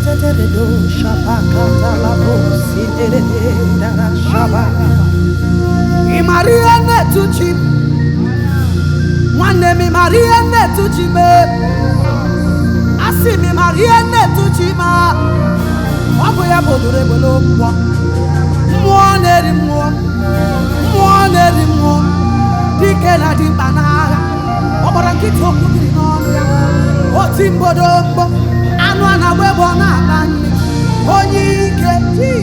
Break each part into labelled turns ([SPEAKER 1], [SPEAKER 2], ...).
[SPEAKER 1] tetetetetetedo shabakata labo siderede dara shabaka. Maria netuchi, one name Maria netuchi me. Asi mi Maria netuchi ma. Waboya bodure bolo kwa. Muoneri muo, dike na di banana. Obora kito kukiri noya. Otimbodombo, anu anawebo na bani. Onyike,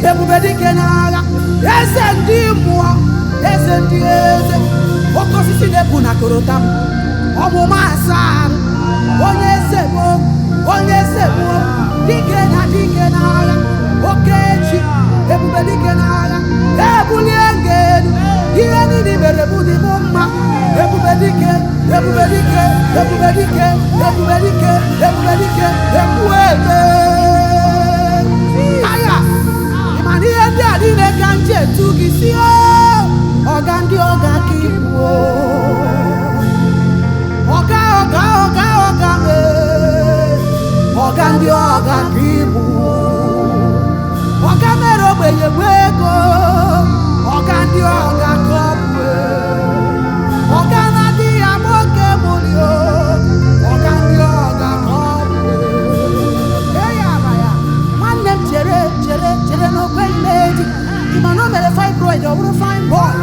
[SPEAKER 1] ebube dike naga. Esendi mua. Eze okosisi nebu na korotam ọmụma asaa onye sebo dike na agha okechi ebube dike na agha ebulie ngelu ihe niile mere bụ dị mma ebube dike aya ịmana ihe ndị a niile ka nje etu gị si Oga ndi oga kiwo Oga me Oga ndi oga kiwo Oga mero beye wego Oga ndi oga kopwe Oga na di amoke mulio Oga ndi oga kopwe Eya baya Manem chere no kwen meji Imano mere fibroid or fine boy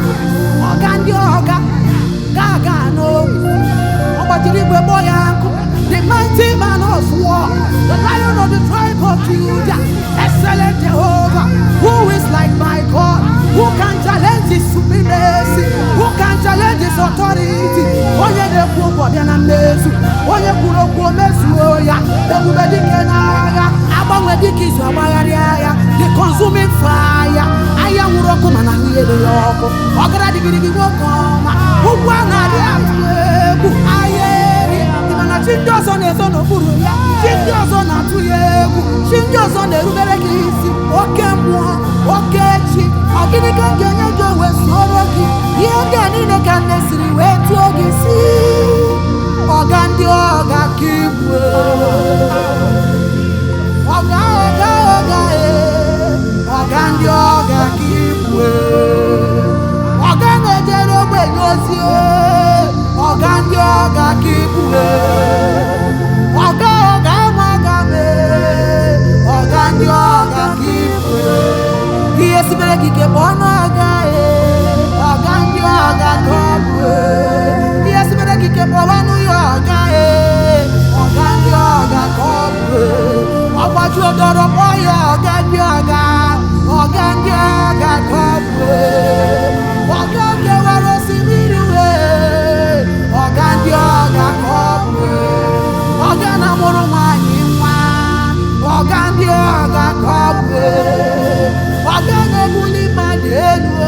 [SPEAKER 1] Oga ndi oga Gaga no Obatiriwe boy uncle The mighty man of war The lion of the tribe of Judah Excellent Jehovah Who is like my God Who can challenge his supremacy Who can challenge his authority Onye de kubo biana mesu Onye kuro kuo mesu oya Ebube dike na aga Abangwe dike izu abagari aya The consuming fire Aya uroko mana huyele yoko Ogara digirigi wokoma Ugwa na diatu Ayeri Imana chinjoso nezo no buru ya Chinjoso na tuyegu Chinjoso ne rubere kisi Oke mwa Oke chi Ogini kangenye jowe soroki Yenge nine kane siri wetu ogisi Ogandi oga kibwe Oga Ogandi oga kibwe Oga nejero benyozi Ogandi oga kibwe Oga magame Ogandi oga kibwe Yesi bere kike bono oga Ogandi oga kibwe Yesi bere kike bono yoga Ogandi oga kibwe Ọgbàjú ọdọọrọ bọ́yọ̀ ọ̀gẹ́gbẹ́ ọ̀gá ọ̀gẹ́gbẹ́ ọ̀gá kọ́pẹ́ ọ̀gẹ́gbẹ́ wọ́rọ̀ sí nílùú ọ̀gẹ́gbẹ́ ọ̀gá kọ́pẹ́ ọ̀gẹ́ na mụrụ nwanyị nwa ọ̀gẹ́gbẹ́ ọ̀gá kọ́pẹ́ ọ̀gẹ́ na-ebuli mmadụ elu